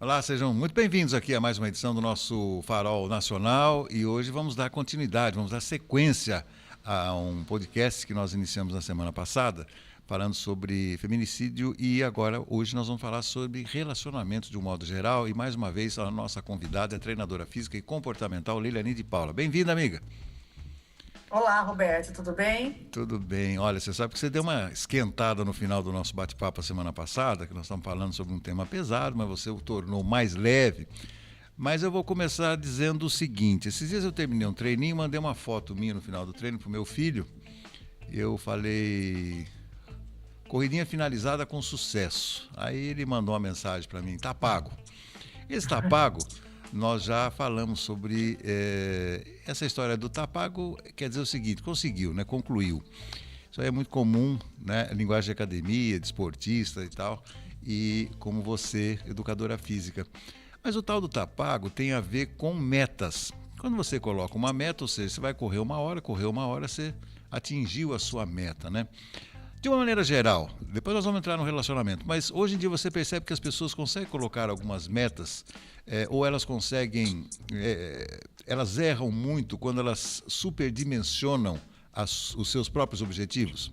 Olá, sejam muito bem-vindos aqui a mais uma edição do nosso Farol Nacional e hoje vamos dar continuidade, vamos dar sequência a um podcast que nós iniciamos na semana passada, falando sobre feminicídio e agora, hoje, nós vamos falar sobre relacionamentos de um modo geral e mais uma vez a nossa convidada é a treinadora física e comportamental Liliane de Paula. Bem-vinda, amiga! Olá, Roberto, tudo bem? Tudo bem. Olha, você sabe que você deu uma esquentada no final do nosso bate-papo a semana passada, que nós estamos falando sobre um tema pesado, mas você o tornou mais leve. Mas eu vou começar dizendo o seguinte: esses dias eu terminei um treininho, mandei uma foto minha no final do treino pro meu filho. Eu falei, corridinha finalizada com sucesso. Aí ele mandou uma mensagem para mim, tá pago. Esse tá pago, nós já falamos sobre essa história do tá pago, quer dizer o seguinte, conseguiu, né? Concluiu. Isso aí é muito comum, né? Linguagem de academia, de esportista e tal, e como você, educadora física. Mas o tal do tá pago tem a ver com metas. Quando você coloca uma meta, ou seja, você vai correr uma hora, você atingiu a sua meta, né? De uma maneira geral, depois nós vamos entrar no relacionamento, mas hoje em dia você percebe que as pessoas conseguem colocar algumas metas, ou elas conseguem, elas erram muito quando elas superdimensionam os seus próprios objetivos?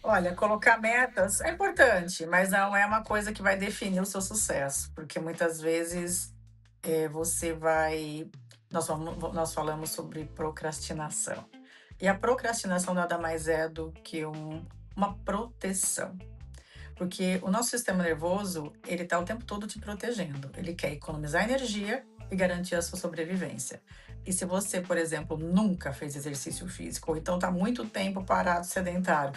Olha, colocar metas é importante, mas não é uma coisa que vai definir o seu sucesso, porque muitas vezes você vai. Nós falamos sobre procrastinação. E a procrastinação nada mais é do que uma proteção. Porque o nosso sistema nervoso, ele está o tempo todo te protegendo. Ele quer economizar energia e garantir a sua sobrevivência. E se você, por exemplo, nunca fez exercício físico, ou então está muito tempo parado, sedentário,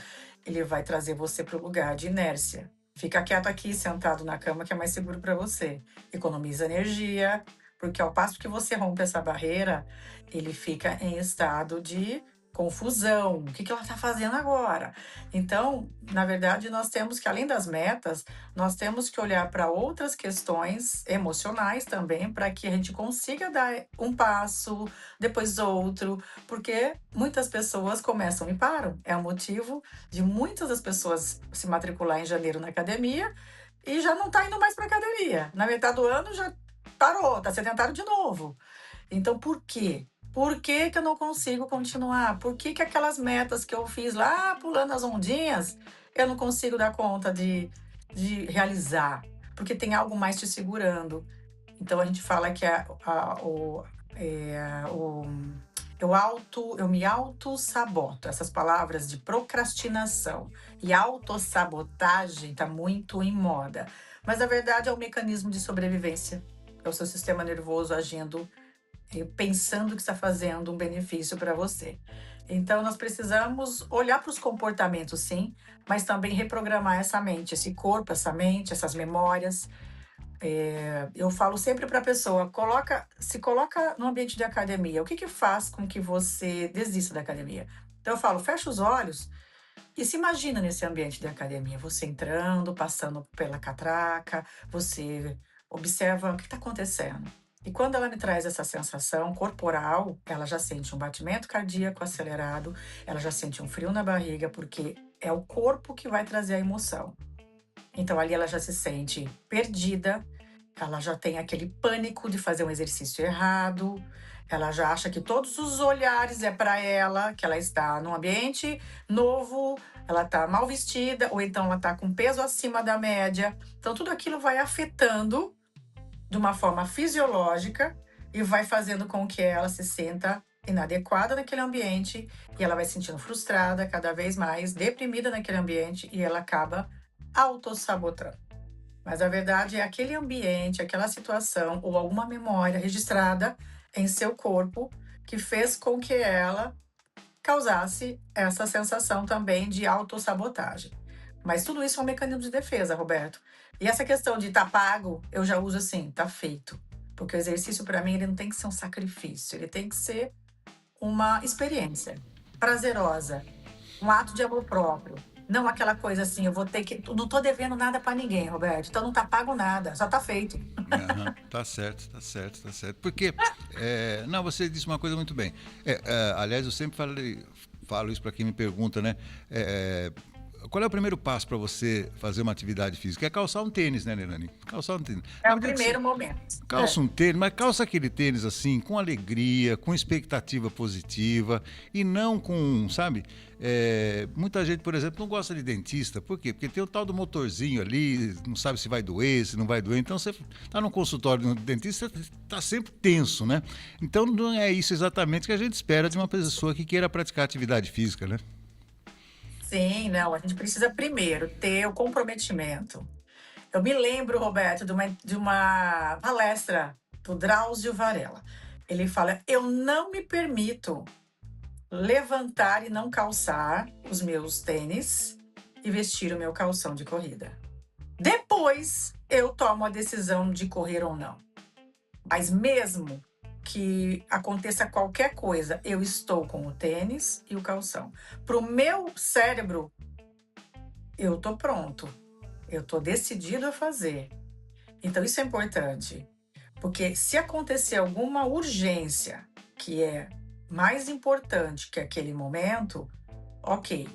ele vai trazer você para o lugar de inércia. Fica quieto aqui, sentado na cama, que é mais seguro para você. Economiza energia, porque ao passo que você rompe essa barreira, ele fica em estado de confusão. O que ela está fazendo agora? Então, na verdade, nós temos que, além das metas, nós temos que olhar para outras questões emocionais também, para que a gente consiga dar um passo, depois outro, porque muitas pessoas começam e param. É o motivo de muitas das pessoas se matricular em janeiro na academia e já não está indo mais para academia. Na metade do ano já parou, está sedentário de novo. Então, por quê? Por que que eu não consigo continuar? Por que que aquelas metas que eu fiz lá pulando as ondinhas, eu não consigo dar conta de realizar? Porque tem algo mais te segurando. Então a gente fala que eu me auto-saboto. Essas palavras de procrastinação e autossabotagem está muito em moda. Mas na verdade é um mecanismo de sobrevivência. É o seu sistema nervoso agindo pensando que está fazendo um benefício para você. Então, nós precisamos olhar para os comportamentos, sim, mas também reprogramar essa mente, esse corpo, essa mente, essas memórias. Eu falo sempre para a pessoa, se coloca no ambiente de academia. O que faz com que você desista da academia? Então, eu falo, fecha os olhos e se imagina nesse ambiente de academia. Você entrando, passando pela catraca, você observa o que está acontecendo. E quando ela me traz essa sensação corporal, ela já sente um batimento cardíaco acelerado, ela já sente um frio na barriga, porque é o corpo que vai trazer a emoção. Então ali ela já se sente perdida, ela já tem aquele pânico de fazer um exercício errado, ela já acha que todos os olhares é para ela, que ela está num ambiente novo, ela está mal vestida, ou então ela está com peso acima da média. Então tudo aquilo vai afetando de uma forma fisiológica e vai fazendo com que ela se sinta inadequada naquele ambiente e ela vai se sentindo frustrada cada vez mais, deprimida naquele ambiente e ela acaba autossabotando. Mas a verdade é aquele ambiente, aquela situação ou alguma memória registrada em seu corpo que fez com que ela causasse essa sensação também de autossabotagem. Mas tudo isso é um mecanismo de defesa, Roberto. E essa questão de tá pago, eu já uso assim, tá feito. Porque o exercício, para mim, ele não tem que ser um sacrifício, ele tem que ser uma experiência prazerosa, um ato de amor próprio. Não aquela coisa assim, eu vou ter que. Não tô devendo nada para ninguém, Roberto. Então não tá pago nada, só tá feito. Aham, tá certo, tá certo, tá certo. Porque, não, você disse uma coisa muito bem. Aliás, eu sempre falo isso para quem me pergunta, né? qual é o primeiro passo para você fazer uma atividade física? É calçar um tênis, né, Nerani? Calçar um tênis. É Na o medida que você primeiro momento. calça um tênis, mas calça aquele tênis assim, com alegria, com expectativa positiva e não com, sabe? Muita gente, por exemplo, não gosta de dentista. Por quê? Porque tem o tal do motorzinho ali, não sabe se vai doer, se não vai doer. Então você está no consultório do dentista, está sempre tenso, né? Então não é isso exatamente que a gente espera de uma pessoa que queira praticar atividade física, né? Sim, não, a gente precisa primeiro ter o comprometimento. Eu me lembro, Roberto, de uma palestra do Drauzio Varela. Ele fala: eu não me permito levantar e não calçar os meus tênis e vestir o meu calção de corrida. Depois eu tomo a decisão de correr ou não. Mas mesmo que aconteça qualquer coisa, eu estou com o tênis e o calção. Para o meu cérebro, eu estou pronto. Eu estou decidido a fazer. Então, isso é importante. Porque se acontecer alguma urgência que é mais importante que aquele momento, ok,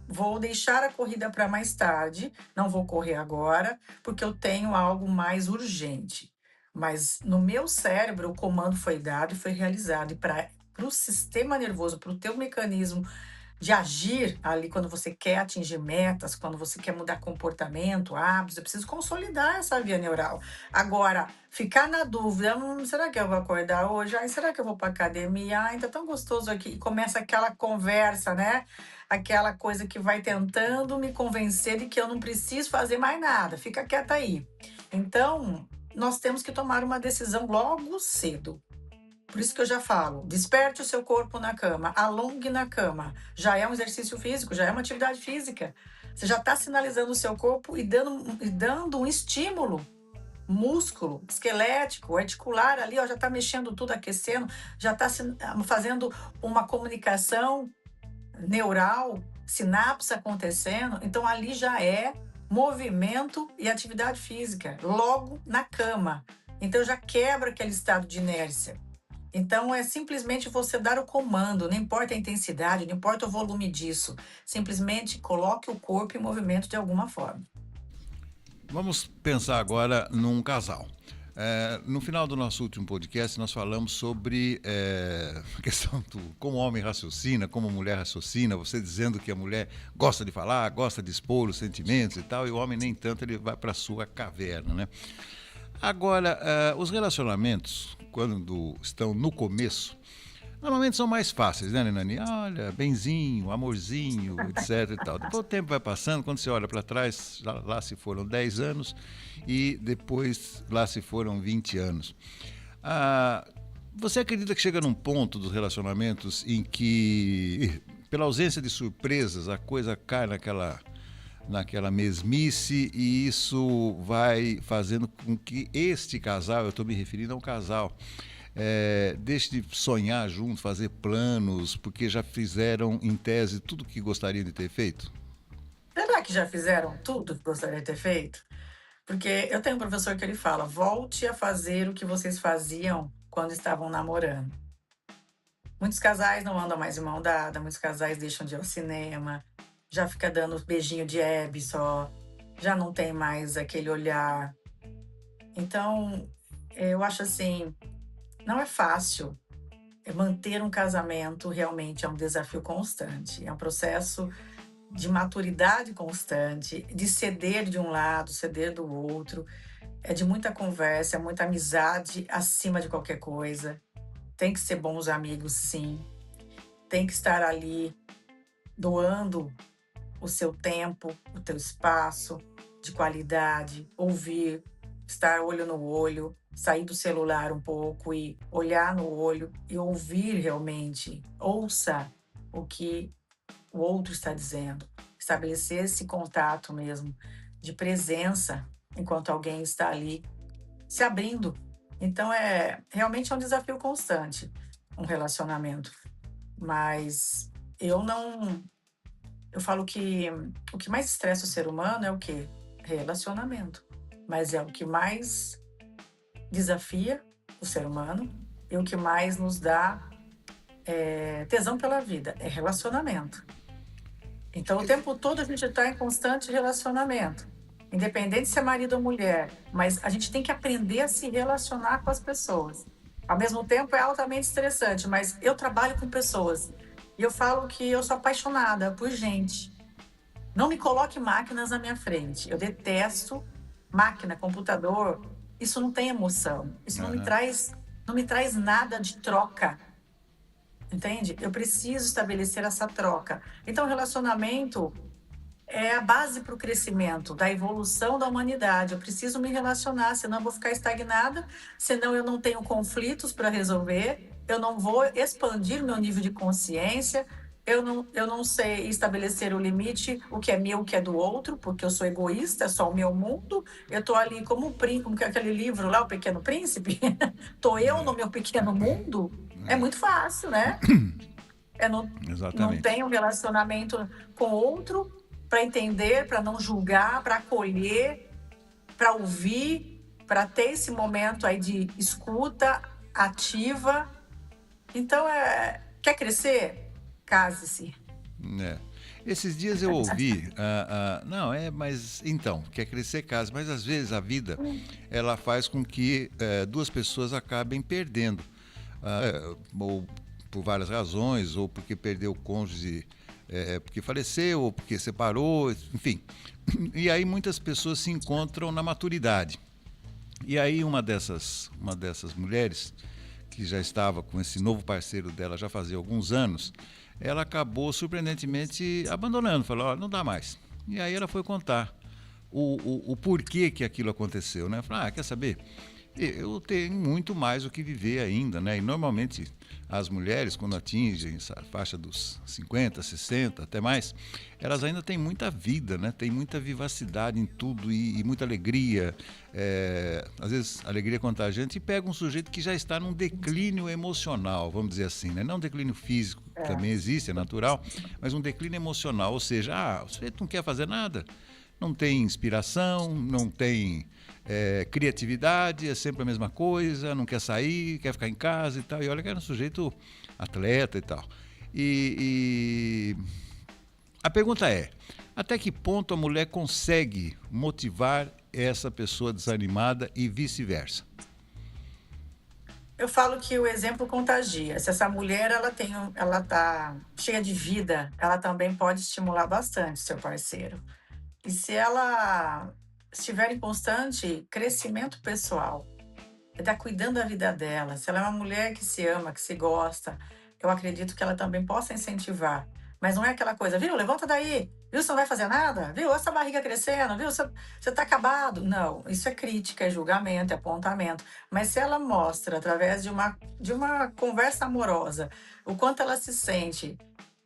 vou deixar a corrida para mais tarde, não vou correr agora, porque eu tenho algo mais urgente. Mas no meu cérebro, o comando foi dado e foi realizado. E para o sistema nervoso, para o teu mecanismo de agir ali quando você quer atingir metas, quando você quer mudar comportamento, hábitos, eu preciso consolidar essa via neural. Agora, ficar na dúvida, será que eu vou acordar hoje? Ai, será que eu vou para academia? Ai, tá tão gostoso aqui. E começa aquela conversa, né? Aquela coisa que vai tentando me convencer de que eu não preciso fazer mais nada. Fica quieta aí. Então, nós temos que tomar uma decisão logo cedo. Por isso que eu já falo, desperte o seu corpo na cama, alongue na cama. Já é um exercício físico, já é uma atividade física. Você já está sinalizando o seu corpo e dando um estímulo músculo, esquelético, articular ali, ó, já está mexendo tudo, aquecendo, já está fazendo uma comunicação neural, sinapse acontecendo. Então ali já é movimento e atividade física, logo na cama. Então já quebra aquele estado de inércia. Então, é simplesmente você dar o comando, não importa a intensidade, não importa o volume disso. Simplesmente coloque o corpo em movimento de alguma forma. Vamos pensar agora num casal. No final do nosso último podcast, nós falamos sobre a questão do como o homem raciocina, como a mulher raciocina, você dizendo que a mulher gosta de falar, gosta de expor os sentimentos e tal, e o homem nem tanto, ele vai para a sua caverna, né? Agora, os relacionamentos, quando estão no começo, normalmente são mais fáceis, né, Nani? Olha, benzinho, amorzinho, etc e tal. Depois o tempo vai passando, quando você olha para trás, lá se foram 10 anos e depois lá se foram 20 anos. Você acredita que chega num ponto dos relacionamentos em que, pela ausência de surpresas, a coisa cai naquela mesmice e isso vai fazendo com que este casal, eu estou me referindo a um casal, deixe de sonhar junto, fazer planos, porque já fizeram, em tese, tudo o que gostariam de ter feito? Será que já fizeram tudo que gostaria de ter feito? Porque eu tenho um professor que ele fala: volte a fazer o que vocês faziam quando estavam namorando. Muitos casais não andam mais de mão dada, muitos casais deixam de ir ao cinema, já fica dando beijinho de Hebe só, já não tem mais aquele olhar. Então, eu acho assim, não é fácil. Manter um casamento realmente é um desafio constante, é um processo de maturidade constante, de ceder de um lado, ceder do outro, é de muita conversa, é muita amizade acima de qualquer coisa. Tem que ser bons amigos, sim. Tem que estar ali doando o seu tempo, o teu espaço de qualidade, ouvir, estar olho no olho, sair do celular um pouco e olhar no olho e ouvir realmente. Ouça o que o outro está dizendo. Estabelecer esse contato mesmo de presença enquanto alguém está ali se abrindo. Então realmente é um desafio constante um relacionamento. Mas eu não eu falo que o que mais estressa o ser humano é o quê? Relacionamento. Mas é o que mais desafia o ser humano e o que mais nos dá tesão pela vida, é relacionamento. Então, o Esse- tempo todo a gente está em constante relacionamento, independente se é marido ou mulher, mas a gente tem que aprender a se relacionar com as pessoas. Ao mesmo tempo, é altamente estressante, mas eu trabalho com pessoas e eu falo que eu sou apaixonada por gente. Não me coloque máquinas na minha frente. Eu detesto máquina, computador. Isso não tem emoção. Isso Aham. não me traz nada de troca. Entende? Eu preciso estabelecer essa troca. Então, o relacionamento é a base para o crescimento, da evolução da humanidade. Eu preciso me relacionar, senão eu vou ficar estagnada, senão eu não tenho conflitos para resolver, eu não vou expandir meu nível de consciência, eu não sei estabelecer o limite, o que é meu, o que é do outro, porque eu sou egoísta, é só o meu mundo. Eu estou ali como um príncipe, como que é aquele livro lá, O Pequeno Príncipe. Estou eu no meu pequeno mundo. É muito fácil, né? Eu não Exatamente. tenho um relacionamento com outro para entender, para não julgar, para acolher, para ouvir, para ter esse momento aí de escuta ativa. Então, quer crescer? Case-se. É. Esses dias eu ouvi, não, mas então, quer crescer casa, mas às vezes a vida ela faz com que duas pessoas acabem perdendo, ou por várias razões, ou porque perdeu o cônjuge, porque faleceu, ou porque separou, enfim. E aí muitas pessoas se encontram na maturidade. E aí uma dessas mulheres que já estava com esse novo parceiro dela já fazia alguns anos, ela acabou surpreendentemente abandonando, falou, ó, não dá mais. E aí ela foi contar o porquê que aquilo aconteceu, né? Falou, quer saber? Eu tenho muito mais o que viver ainda, né? E normalmente as mulheres, quando atingem essa faixa dos 50, 60, até mais, elas ainda têm muita vida, né? Tem muita vivacidade em tudo e muita alegria. Às vezes, alegria contagiante e pega um sujeito que já está num declínio emocional, vamos dizer assim, né? Não um declínio físico, que É. também existe, é natural, mas um declínio emocional, ou seja, o sujeito não quer fazer nada, não tem inspiração, não tem criatividade, é sempre a mesma coisa, não quer sair, quer ficar em casa e tal. E olha que era um sujeito atleta e tal. E a pergunta é, até que ponto a mulher consegue motivar essa pessoa desanimada e vice-versa? Eu falo que o exemplo contagia. Se essa mulher ela tá cheia de vida, ela também pode estimular bastante seu parceiro. E se ela estiver em constante crescimento pessoal, está cuidando da vida dela, se ela é uma mulher que se ama, que se gosta, eu acredito que ela também possa incentivar. Mas não é aquela coisa, viu? Levanta daí, viu? Você não vai fazer nada, viu? Olha essa barriga crescendo, viu? Você tá acabado. Não, isso é crítica, é julgamento, é apontamento. Mas se ela mostra, através de uma conversa amorosa, o quanto ela se sente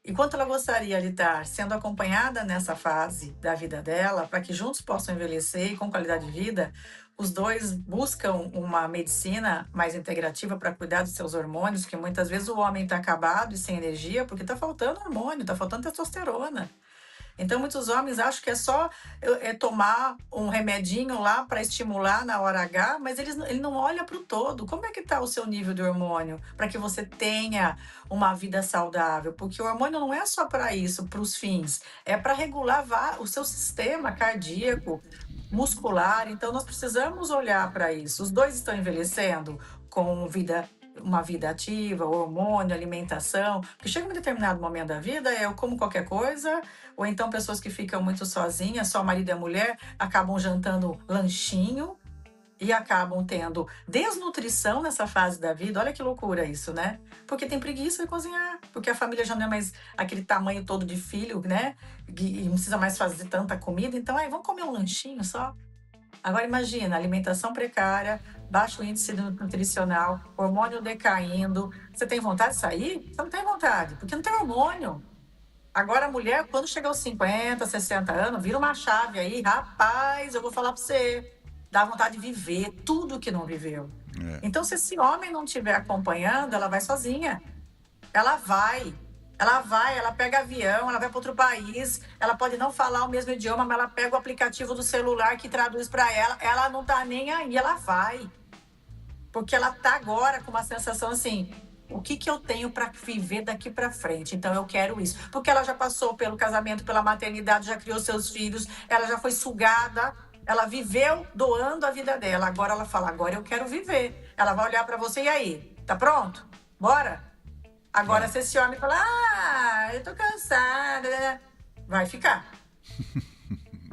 e quanto ela gostaria de estar sendo acompanhada nessa fase da vida dela, para que juntos possam envelhecer e com qualidade de vida, os dois buscam uma medicina mais integrativa para cuidar dos seus hormônios, que muitas vezes o homem está acabado e sem energia porque está faltando hormônio, está faltando testosterona. Então, muitos homens acham que é só tomar um remedinho lá para estimular na hora H, mas ele não olha para o todo. Como é que está o seu nível de hormônio? Para que você tenha uma vida saudável. Porque o hormônio não é só para isso, para os fins. É para regular o seu sistema cardíaco, muscular. Então, nós precisamos olhar para isso. Os dois estão envelhecendo com uma vida ativa, hormônio, alimentação, porque chega um determinado momento da vida, eu como qualquer coisa, ou então pessoas que ficam muito sozinhas, só marido e mulher, acabam jantando lanchinho e acabam tendo desnutrição nessa fase da vida. Olha que loucura isso, né? Porque tem preguiça de cozinhar, porque a família já não é mais aquele tamanho todo de filho, né? E não precisa mais fazer tanta comida, então, vamos comer um lanchinho só? Agora imagina, alimentação precária, baixo índice nutricional, hormônio decaindo. Você tem vontade de sair? Você não tem vontade, porque não tem hormônio. Agora a mulher, quando chega aos 50, 60 anos, vira uma chave aí, rapaz, eu vou falar para você, dá vontade de viver tudo que não viveu. É. Então, se esse homem não estiver acompanhando, ela vai sozinha. Ela vai. Ela pega avião, ela vai para outro país, ela pode não falar o mesmo idioma, mas ela pega o aplicativo do celular que traduz para ela não tá nem aí, ela vai. Porque ela tá agora com uma sensação assim, O que que eu tenho para viver daqui para frente? Então eu quero isso. Porque ela já passou pelo casamento, pela maternidade, já criou seus filhos, ela já foi sugada, ela viveu doando a vida dela. Agora ela fala: agora eu quero viver. Ela vai olhar para você: e aí? Tá pronto? Bora? Agora É, se esse homem falar: eu tô cansada, vai ficar.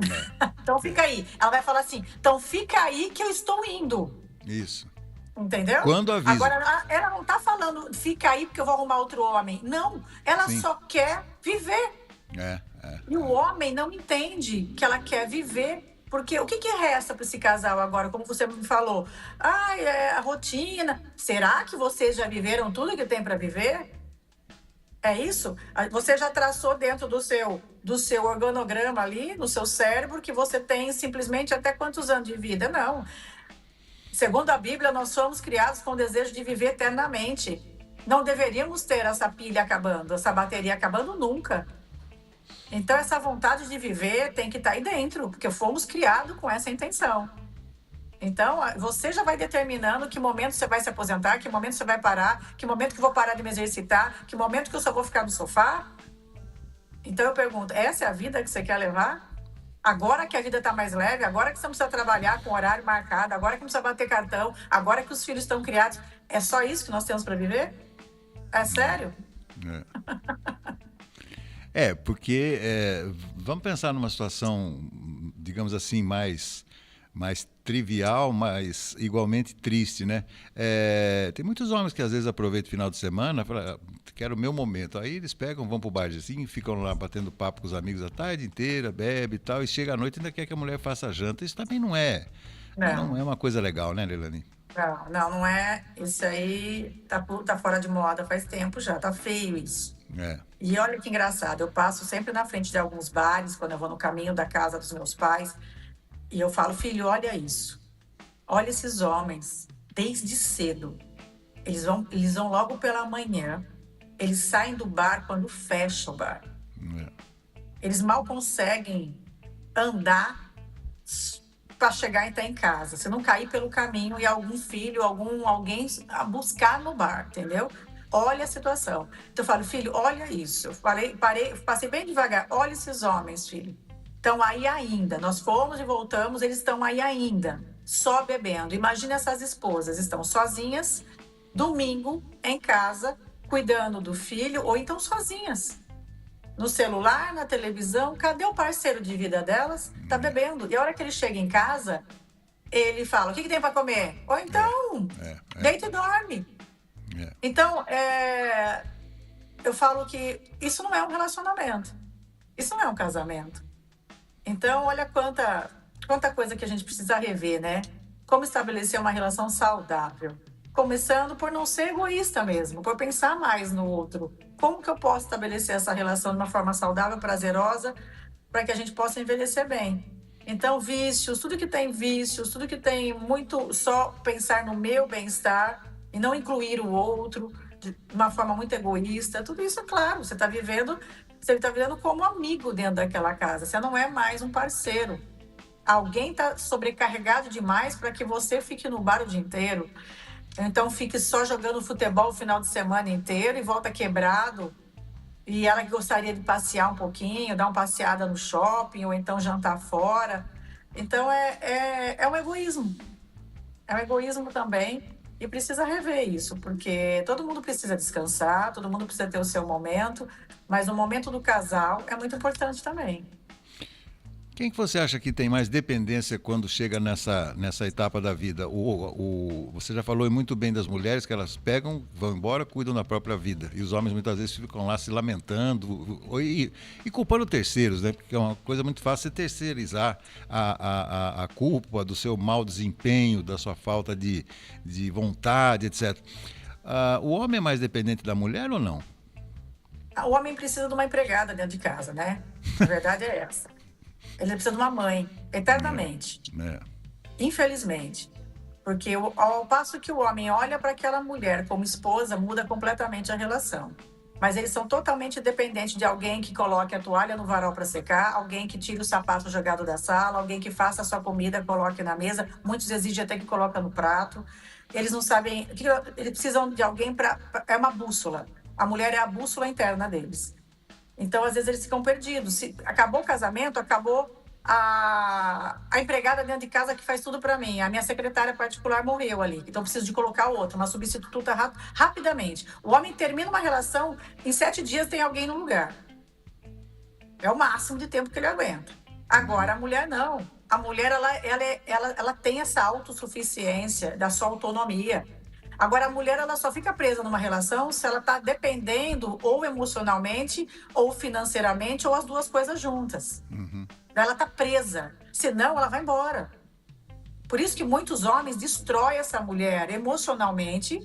é, Então fica aí. Ela vai falar assim: então fica aí que eu estou indo. isso. Entendeu? Quando avisa. Agora, ela não tá falando, fica aí porque eu vou arrumar outro homem. Não, ela Sim. só quer viver. É, é, E o homem não entende que ela quer viver. Porque o que que resta para esse casal agora? Como você me falou, é a rotina. Será que vocês já viveram tudo que tem para viver? É isso? Você já traçou dentro do seu organograma ali, no seu cérebro, que você tem simplesmente até quantos anos de vida? Não. Segundo a Bíblia, nós somos criados com o desejo de viver eternamente. Não deveríamos ter essa pilha acabando, essa bateria acabando nunca. Então, essa vontade de viver tem que estar aí dentro, porque fomos criados com essa intenção. Então, você já vai determinando que momento você vai se aposentar, que momento você vai parar, que momento que eu vou parar de me exercitar, que momento que eu só vou ficar no sofá. Então, eu pergunto: essa é a vida que você quer levar? Agora que a vida está mais leve, agora que você não precisa trabalhar com horário marcado, agora que não precisa bater cartão, agora que os filhos estão criados, é só isso que nós temos para viver? É sério? é. Porque vamos pensar numa situação, digamos assim, mais trivial, mas igualmente triste, né? Tem muitos homens que às vezes aproveitam o final de semana, falam: quero o meu momento. Aí eles pegam, vão pro barzinho, ficam lá batendo papo com os amigos a tarde inteira, bebe e tal, e chega à noite e ainda quer que a mulher faça a janta. Isso também não é Não, uma coisa legal, né, Leilani? não é. Isso aí tá fora de moda faz tempo já, tá feio isso. É, E olha que engraçado, eu passo sempre na frente de alguns bares, quando eu vou no caminho da casa dos meus pais, e eu falo: filho, olha isso. Olha esses homens, desde cedo. Eles vão logo pela manhã. Eles saem do bar quando fecha o bar. é, Eles mal conseguem andar para chegar e estar em casa. Se não cair pelo caminho e algum filho, alguém a buscar no bar, entendeu? Olha a situação. Então eu falo: filho, olha isso. Passei bem devagar. Olha esses homens, filho. Estão aí ainda. Nós fomos e voltamos, eles estão aí ainda, só bebendo. Imagina essas esposas, estão sozinhas, domingo, em casa, cuidando do filho, ou então sozinhas. No celular, na televisão, cadê o parceiro de vida delas? Tá bebendo. E a hora que ele chega em casa, ele fala: o que que tem para comer? Ou então, deita e dorme. é. Então, eu falo que isso não é um relacionamento. Isso não é um casamento. Então, olha quanta coisa que a gente precisa rever, né? Como estabelecer uma relação saudável. Começando por não ser egoísta mesmo, por pensar mais no outro. Como que eu posso estabelecer essa relação de uma forma saudável, prazerosa, para que a gente possa envelhecer bem? Então, vícios, tudo que tem vícios, tudo que tem muito só pensar no meu bem-estar e não incluir o outro de uma forma muito egoísta, tudo isso, é claro, você está vivendo como amigo dentro daquela casa, você não é mais um parceiro. Alguém está sobrecarregado demais para que você fique no bar o dia inteiro. Então fique só jogando futebol o final de semana inteiro e volta quebrado. E ela que gostaria de passear um pouquinho, dar uma passeada no shopping ou então jantar fora. Então é um egoísmo. É um egoísmo também. E precisa rever isso, porque todo mundo precisa descansar, todo mundo precisa ter o seu momento, mas o momento do casal é muito importante também. Quem que você acha que tem mais dependência quando chega nessa etapa da vida? Você já falou muito bem das mulheres, que elas pegam, vão embora, cuidam da própria vida. E os homens muitas vezes ficam lá se lamentando e culpando terceiros, né? Porque é uma coisa muito fácil você terceirizar a culpa do seu mau desempenho, da sua falta de vontade, etc. O homem é mais dependente da mulher ou não? O homem precisa de uma empregada dentro de casa, né? A verdade é essa. Ele precisa de uma mãe, eternamente. É, Infelizmente. Porque ao passo que o homem olha para aquela mulher como esposa, muda completamente a relação. Mas eles são totalmente dependentes de alguém que coloque a toalha no varal para secar, alguém que tire o sapato jogado da sala, alguém que faça a sua comida, coloque na mesa. Muitos exigem até que coloque no prato. Eles não sabem, eles precisam de alguém para... É uma bússola. A mulher é a bússola interna deles. Então, às vezes, eles ficam perdidos. Se acabou o casamento, acabou a empregada dentro de casa que faz tudo para mim. A minha secretária particular morreu ali. Então, eu preciso de colocar outra, uma substituta rapidamente. O homem termina uma relação, em 7 dias tem alguém no lugar. É o máximo de tempo que ele aguenta. Agora, a mulher não. A mulher, ela tem essa autossuficiência da sua autonomia. Agora, a mulher, ela só fica presa numa relação se ela está dependendo ou emocionalmente, ou financeiramente, ou as duas coisas juntas. Ela está presa. Senão, ela vai embora. Por isso que muitos homens destroem essa mulher emocionalmente,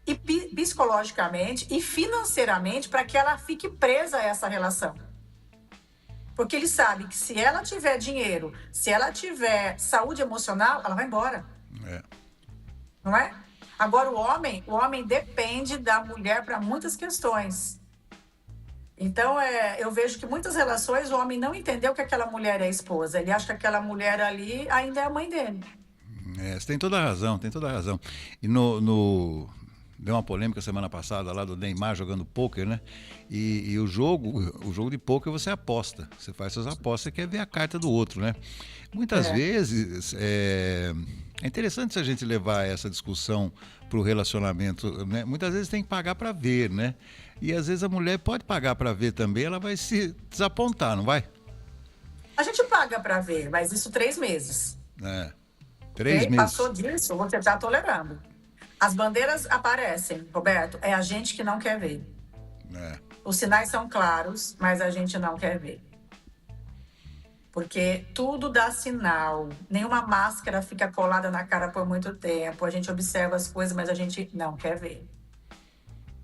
e psicologicamente e financeiramente para que ela fique presa a essa relação. Porque ele sabe que se ela tiver dinheiro, se ela tiver saúde emocional, ela vai embora. Não é? Agora, o homem depende da mulher para muitas questões. Então, eu vejo que muitas relações o homem não entendeu que aquela mulher é a esposa. Ele acha que aquela mulher ali ainda é a mãe dele. Você tem toda a razão, tem toda a razão. E deu uma polêmica semana passada lá do Neymar jogando pôquer, né? E o jogo de pôquer você aposta. Você faz suas apostas, você quer ver a carta do outro, né? Muitas vezes é interessante se a gente levar essa discussão para o relacionamento, né? Muitas vezes tem que pagar para ver, né? E às vezes a mulher pode pagar para ver também, ela vai se desapontar, não vai? A gente paga para ver, mas isso 3 meses. 3 meses. Passou disso, você está tolerando. As bandeiras aparecem, Roberto, é a gente que não quer ver. Os sinais são claros, mas a gente não quer ver. Porque tudo dá sinal. Nenhuma máscara fica colada na cara por muito tempo. A gente observa as coisas, mas a gente não quer ver.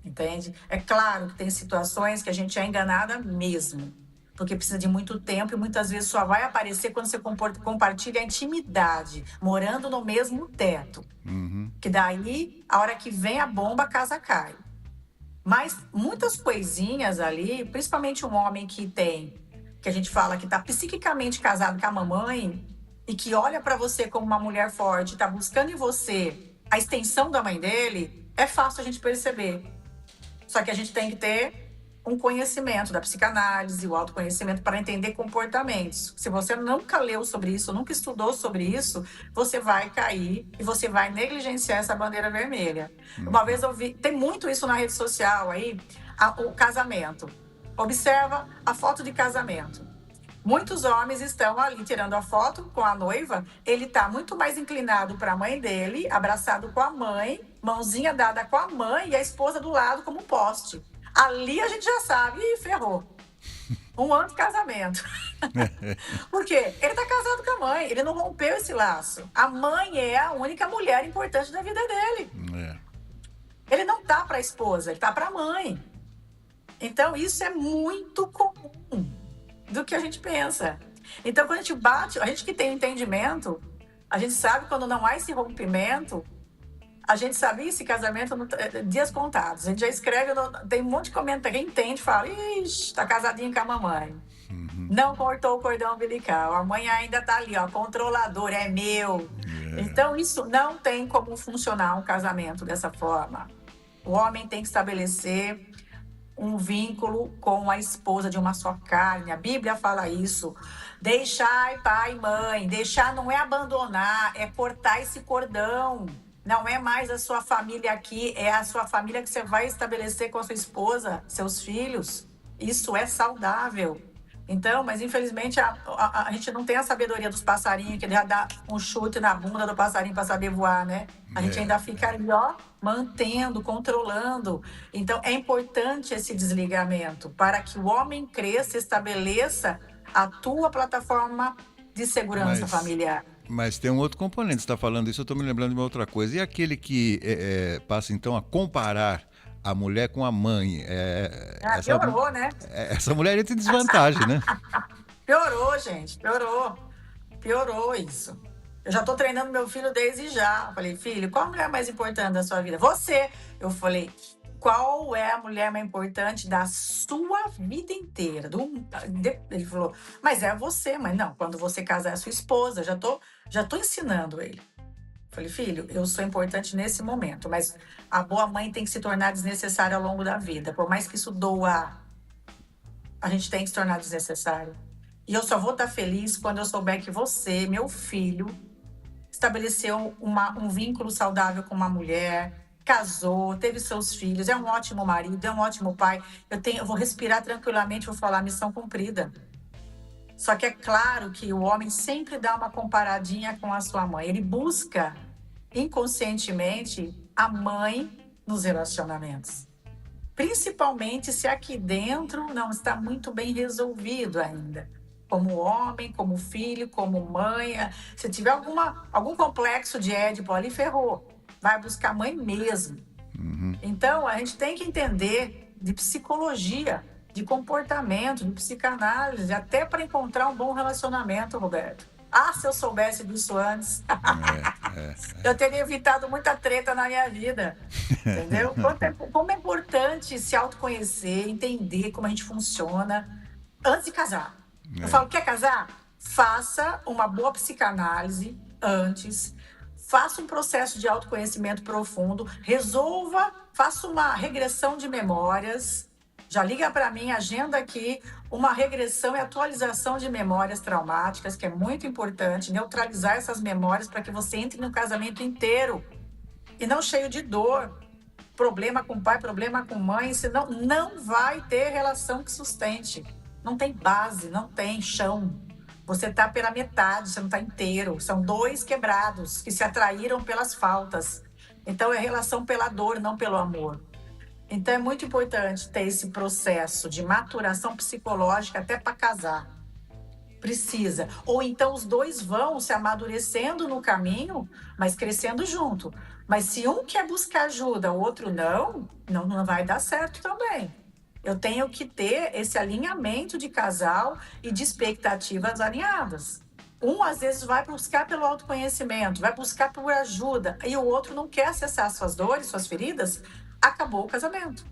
Entende? É claro que tem situações que a gente é enganada mesmo. Porque precisa de muito tempo e muitas vezes só vai aparecer quando você compartilha a intimidade, morando no mesmo teto. Que daí, a hora que vem a bomba, a casa cai. Mas muitas coisinhas ali, principalmente um homem que a gente fala que está psiquicamente casado com a mamãe e que olha para você como uma mulher forte, está buscando em você a extensão da mãe dele, é fácil a gente perceber. Só que a gente tem que ter um conhecimento da psicanálise, o autoconhecimento para entender comportamentos. Se você nunca leu sobre isso, nunca estudou sobre isso, você vai cair e você vai negligenciar essa bandeira vermelha. Uma vez eu vi, tem muito isso na rede social aí, o casamento. Observa a foto de casamento. Muitos homens estão ali tirando a foto com a noiva, ele está muito mais inclinado para a mãe dele, abraçado com a mãe, mãozinha dada com a mãe e a esposa do lado como um poste. Ali a gente já sabe, ferrou. 1 ano de casamento. Por quê? Ele está casado com a mãe, ele não rompeu esse laço. A mãe é a única mulher importante da vida dele. Ele não tá para a esposa, ele tá para a mãe. Então, isso é muito comum do que a gente pensa. Então, quando a gente bate, a gente que tem entendimento, a gente sabe quando não há esse rompimento, a gente sabe esse casamento dias contados. A gente já escreve, tem um monte de comentário, quem entende fala, ixi, tá casadinho com a mamãe. Não cortou o cordão umbilical, a mãe ainda tá ali, ó, controlador, é meu. Então, isso não tem como funcionar um casamento dessa forma. O homem tem que estabelecer um vínculo com a esposa de uma só carne. A Bíblia fala isso. Deixai pai e mãe. Deixar não é abandonar, é cortar esse cordão. Não é mais a sua família aqui, é a sua família que você vai estabelecer com a sua esposa, seus filhos. Isso é saudável. Então, mas infelizmente a gente não tem a sabedoria dos passarinhos, que já dá um chute na bunda do passarinho para saber voar, né? A gente ainda fica ali, ó, mantendo, controlando. Então, é importante esse desligamento para que o homem cresça, estabeleça a tua plataforma de segurança familiar. Mas tem um outro componente, você está falando isso, eu estou me lembrando de uma outra coisa. E aquele que passa, então, a comparar a mulher com a mãe? Piorou, né? Essa mulher entra em desvantagem, né? Piorou, gente, piorou. Piorou isso. Eu já estou treinando meu filho desde já. Eu falei, filho, qual a mulher mais importante da sua vida? Você. Eu falei, qual é a mulher mais importante da sua vida inteira? Ele falou, mas é você, mãe. Não, quando você casar é sua esposa. Já tô ensinando ele. Falei, filho, eu sou importante nesse momento, mas a boa mãe tem que se tornar desnecessária ao longo da vida. Por mais que isso doa, a gente tem que se tornar desnecessário. E eu só vou estar feliz quando eu souber que você, meu filho, estabeleceu um vínculo saudável com uma mulher, casou, teve seus filhos, é um ótimo marido, é um ótimo pai. Eu vou respirar tranquilamente, vou falar missão cumprida. Só que é claro que o homem sempre dá uma comparadinha com a sua mãe. Ele busca inconscientemente a mãe nos relacionamentos. Principalmente se aqui dentro não está muito bem resolvido ainda. Como homem, como filho, como mãe. Se tiver algum complexo de Édipo ali, ferrou. Vai buscar a mãe mesmo. Então, a gente tem que entender de psicologia, de comportamento, de psicanálise, até para encontrar um bom relacionamento, Roberto. Ah, se eu soubesse disso antes, eu teria evitado muita treta na minha vida, entendeu? Como é importante se autoconhecer, entender como a gente funciona antes de casar. Eu falo, quer casar? Faça uma boa psicanálise antes, faça um processo de autoconhecimento profundo, faça uma regressão de memórias. Já liga para mim, agenda aqui uma regressão e atualização de memórias traumáticas, que é muito importante, neutralizar essas memórias para que você entre no casamento inteiro e não cheio de dor, problema com pai, problema com mãe, senão não vai ter relação que sustente. Não tem base, não tem chão. Você está pela metade, você não está inteiro. São dois quebrados que se atraíram pelas faltas. Então é relação pela dor, não pelo amor. Então é muito importante ter esse processo de maturação psicológica até para casar. Precisa. Ou então os dois vão se amadurecendo no caminho, mas crescendo junto. Mas se um quer buscar ajuda, o outro não vai dar certo também. Eu tenho que ter esse alinhamento de casal e de expectativas alinhadas. Um, às vezes, vai buscar pelo autoconhecimento, vai buscar por ajuda, e o outro não quer acessar suas dores, suas feridas, acabou o casamento.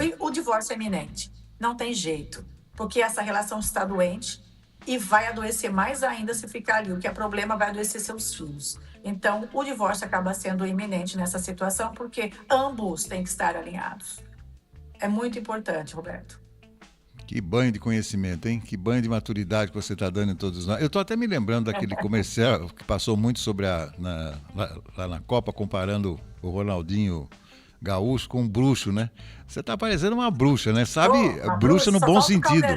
E o divórcio é iminente. Não tem jeito, porque essa relação está doente e vai adoecer mais ainda se ficar ali. O que é problema vai adoecer seus filhos. Então, o divórcio acaba sendo iminente nessa situação, porque ambos têm que estar alinhados. É muito importante, Roberto. Que banho de conhecimento, hein? Que banho de maturidade que você está dando em todos nós. Eu estou até me lembrando daquele comercial que passou muito sobre lá na Copa, comparando o Ronaldinho Gaúcho com um bruxo, né? Você está parecendo uma bruxa, né? Sabe? Bruxa no bom sentido.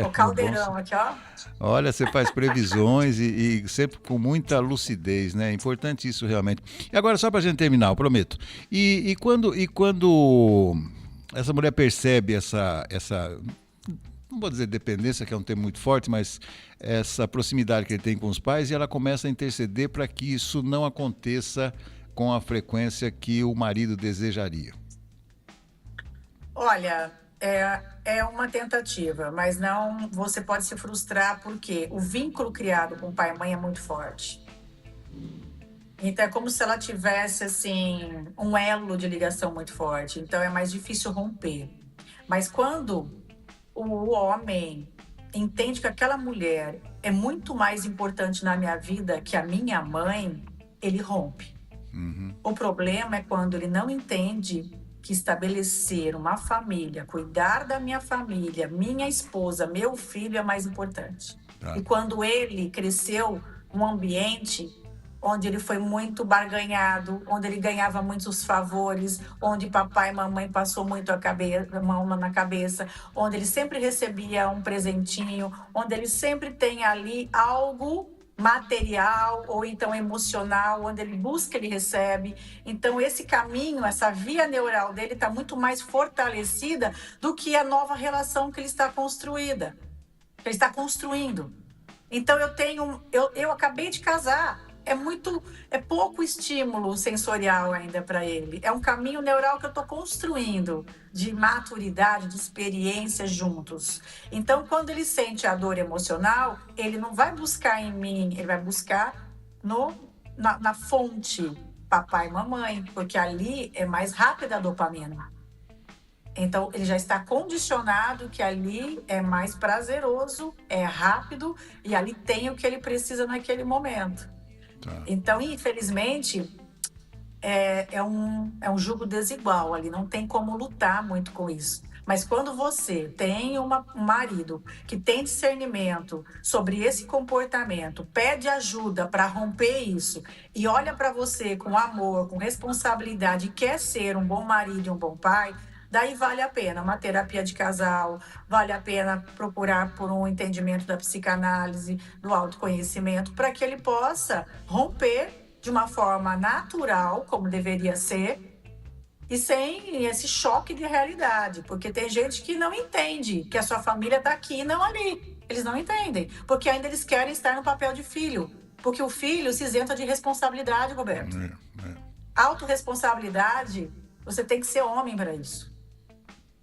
O caldeirão aqui, ó. Olha, você faz previsões e sempre com muita lucidez, né? Importante isso realmente. E agora, só para a gente terminar, eu prometo. E quando essa mulher percebe essa, não vou dizer dependência, que é um termo muito forte, mas essa proximidade que ele tem com os pais, e ela começa a interceder para que isso não aconteça com a frequência que o marido desejaria? Olha, é uma tentativa, mas não, você pode se frustrar porque o vínculo criado com pai e mãe é muito forte. Então é como se ela tivesse assim um elo de ligação muito forte. Então é mais difícil romper. Mas quando o homem entende que aquela mulher é muito mais importante na minha vida que a minha mãe, ele rompe. O problema é quando ele não entende que estabelecer uma família, cuidar da minha família, minha esposa, meu filho é mais importante. E quando ele cresceu num ambiente onde ele foi muito barganhado, onde ele ganhava muitos favores, onde papai e mamãe passou muito a mão na cabeça, onde ele sempre recebia um presentinho, onde ele sempre tem ali algo material ou então emocional, onde ele busca, ele recebe. Então esse caminho, essa via neural dele está muito mais fortalecida do que a nova relação que ele está construindo. Então eu acabei de casar. É pouco estímulo sensorial ainda para ele. É um caminho neural que eu estou construindo de maturidade, de experiência juntos. Então, quando ele sente a dor emocional, ele não vai buscar em mim, ele vai buscar na fonte. papai e mamãe, porque ali é mais rápida a dopamina. Então, ele já está condicionado que ali é mais prazeroso, é rápido e ali tem o que ele precisa naquele momento. Tá. Então, infelizmente, é um jogo desigual ali, não tem como lutar muito com isso. Mas quando você tem um marido que tem discernimento sobre esse comportamento, pede ajuda para romper isso e olha para você com amor, com responsabilidade, e quer ser um bom marido e um bom pai, daí vale a pena uma terapia de casal, vale a pena procurar por um entendimento da psicanálise, do autoconhecimento, para que ele possa romper de uma forma natural, como deveria ser, e sem esse choque de realidade, porque tem gente que não entende que a sua família está aqui e não ali. Eles não entendem, porque ainda eles querem estar no papel de filho, porque o filho se isenta de responsabilidade, Roberto. Autorresponsabilidade, você tem que ser homem para isso.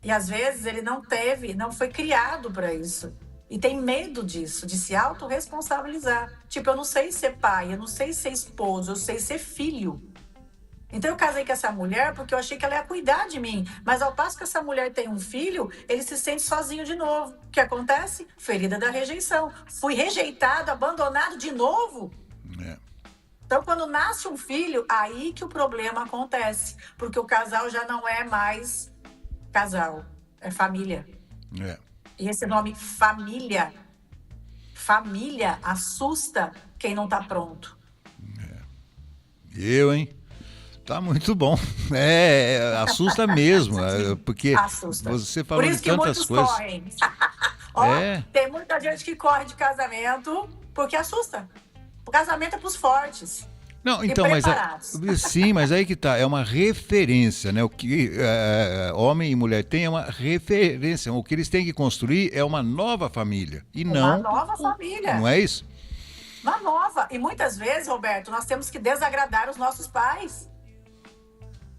E às vezes ele não foi criado para isso. E tem medo disso, de se autorresponsabilizar. Tipo, eu não sei ser pai, eu não sei ser esposo, eu sei ser filho. Então eu casei com essa mulher porque eu achei que ela ia cuidar de mim. Mas ao passo que essa mulher tem um filho, ele se sente sozinho de novo. O que acontece? Ferida da rejeição. Fui rejeitado, abandonado de novo. Então, quando nasce um filho, aí que o problema acontece. Porque o casal já não é mais casal, é família. E esse nome família assusta quem não tá pronto. Hein? Tá muito bom. Assusta mesmo, porque assusta. Você falou Por isso de que tantas muitos coisas. correm. Tem muita gente que corre de casamento porque assusta. O casamento é pros fortes. Não, então, sim, mas aí que tá, é uma referência, né? O que homem e mulher têm é uma referência. O que eles têm que construir é uma nova família. E uma nova família. Não é isso? Uma nova. E muitas vezes, Roberto, nós temos que desagradar os nossos pais.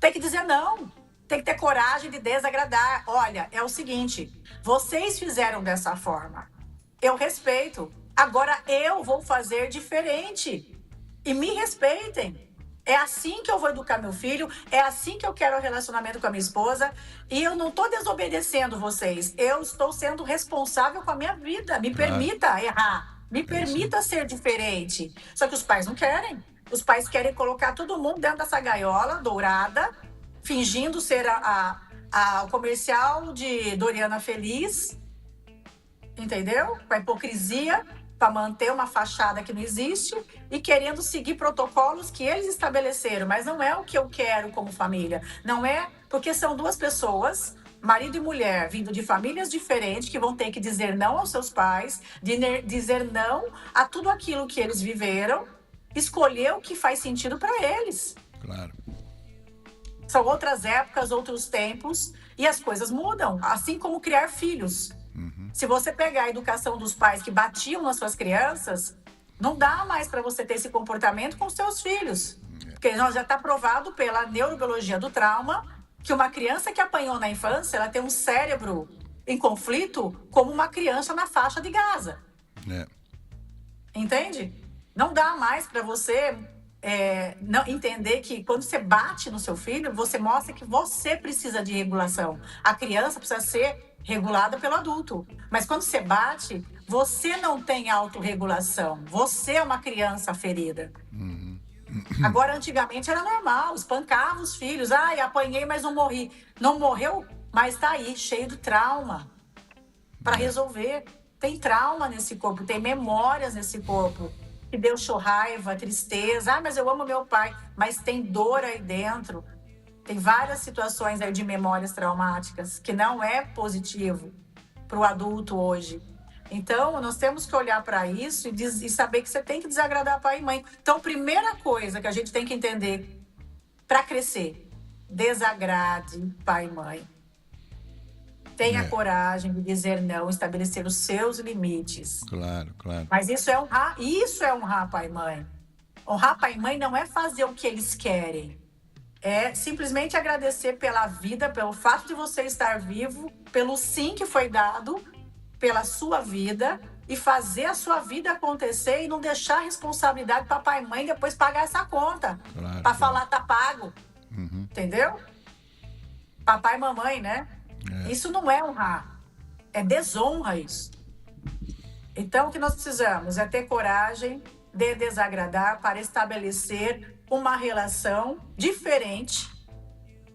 Tem que dizer não. Tem que ter coragem de desagradar. Olha, é o seguinte, vocês fizeram dessa forma. Eu respeito. Agora eu vou fazer diferente. E me respeitem. É assim que eu vou educar meu filho, é assim que eu quero o relacionamento com a minha esposa. E eu não estou desobedecendo vocês. Eu estou sendo responsável com a minha vida. Me permita errar. Me permita ser diferente. Só que os pais não querem. Os pais querem colocar todo mundo dentro dessa gaiola dourada, fingindo ser o comercial de Doriana Feliz. Entendeu? Com a hipocrisia, para manter uma fachada que não existe e querendo seguir protocolos que eles estabeleceram, mas não é o que eu quero como família. Não é, porque são duas pessoas, marido e mulher, vindo de famílias diferentes, que vão ter que dizer não aos seus pais, dizer não a tudo aquilo que eles viveram, escolher o que faz sentido para eles. Claro. São outras épocas, outros tempos, e as coisas mudam, assim como criar filhos. Se você pegar a educação dos pais que batiam nas suas crianças, não dá mais para você ter esse comportamento com os seus filhos. Porque já está provado pela neurobiologia do trauma que uma criança que apanhou na infância, ela tem um cérebro em conflito como uma criança na faixa de Gaza. Entende? Não dá mais para você não entender que quando você bate no seu filho, você mostra que você precisa de regulação. A criança precisa ser regulada pelo adulto. Mas quando você bate, você não tem autorregulação. Você é uma criança ferida. Agora, antigamente era normal, espancava os filhos. Ai, apanhei, mas não morri. Não morreu, mas tá aí, cheio de trauma para resolver. Tem trauma nesse corpo, tem memórias nesse corpo. Que deixou raiva, tristeza. Ah, mas eu amo meu pai. Mas tem dor aí dentro. Tem várias situações aí de memórias traumáticas que não é positivo para o adulto hoje. Então, nós temos que olhar para isso e saber que você tem que desagradar pai e mãe. Então, primeira coisa que a gente tem que entender para crescer, desagrade pai e mãe. Tenha coragem de dizer não, estabelecer os seus limites. Claro. Mas isso é honrar pai e mãe. Honrar pai e mãe não é fazer o que eles querem. É simplesmente agradecer pela vida, pelo fato de você estar vivo, pelo sim que foi dado, pela sua vida e fazer a sua vida acontecer e não deixar a responsabilidade papai e mãe depois pagar essa conta. Claro, Para claro. falar tá pago, Uhum. entendeu? Papai e mamãe, né? É. Isso não é honrar, é desonra isso. Então, o que nós precisamos é ter coragem de desagradar para estabelecer uma relação diferente,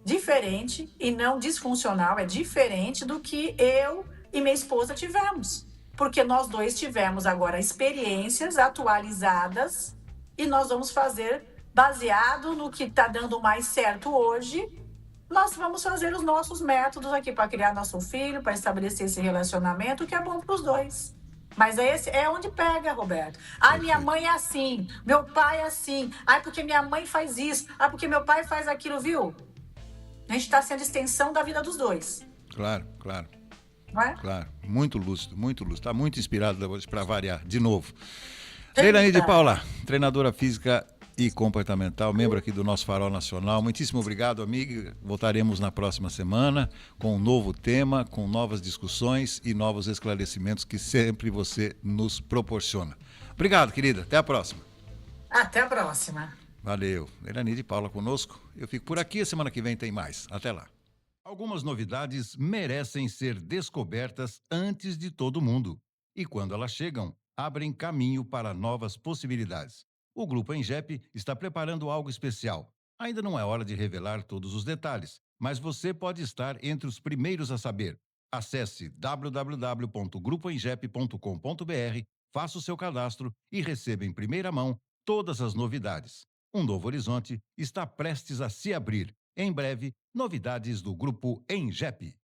diferente e não disfuncional, é diferente do que eu e minha esposa tivemos. Porque nós dois tivemos agora experiências atualizadas e nós vamos fazer baseado no que está dando mais certo hoje. Nós vamos fazer os nossos métodos aqui para criar nosso filho, para estabelecer esse relacionamento que é bom para os dois. Mas esse é onde pega, Roberto. Ah, minha Perfeito. mãe é assim, meu pai é assim. Ah, porque minha mãe faz isso. Ah, porque meu pai faz aquilo, viu? A gente está sendo extensão da vida dos dois, Claro, claro, não é? claro. Muito lúcido, muito lúcido. Está muito inspirado hoje para variar, de novo. Leilani de Eita. Paula, treinadora física e comportamental, membro aqui do nosso Farol Nacional. Muitíssimo obrigado, amiga. Voltaremos na próxima semana com um novo tema, com novas discussões e novos esclarecimentos que sempre você nos proporciona. Obrigado, querida. Até a próxima. Até a próxima. Valeu. Leilani de Paula conosco. Eu fico por aqui. A semana que vem tem mais. Até lá. Algumas novidades merecem ser descobertas antes de todo mundo. E quando elas chegam, abrem caminho para novas possibilidades. O Grupo Engep está preparando algo especial. Ainda não é hora de revelar todos os detalhes, mas você pode estar entre os primeiros a saber. Acesse www.grupoengep.com.br, faça o seu cadastro e receba em primeira mão todas as novidades. Um novo horizonte está prestes a se abrir. Em breve, novidades do Grupo Engep.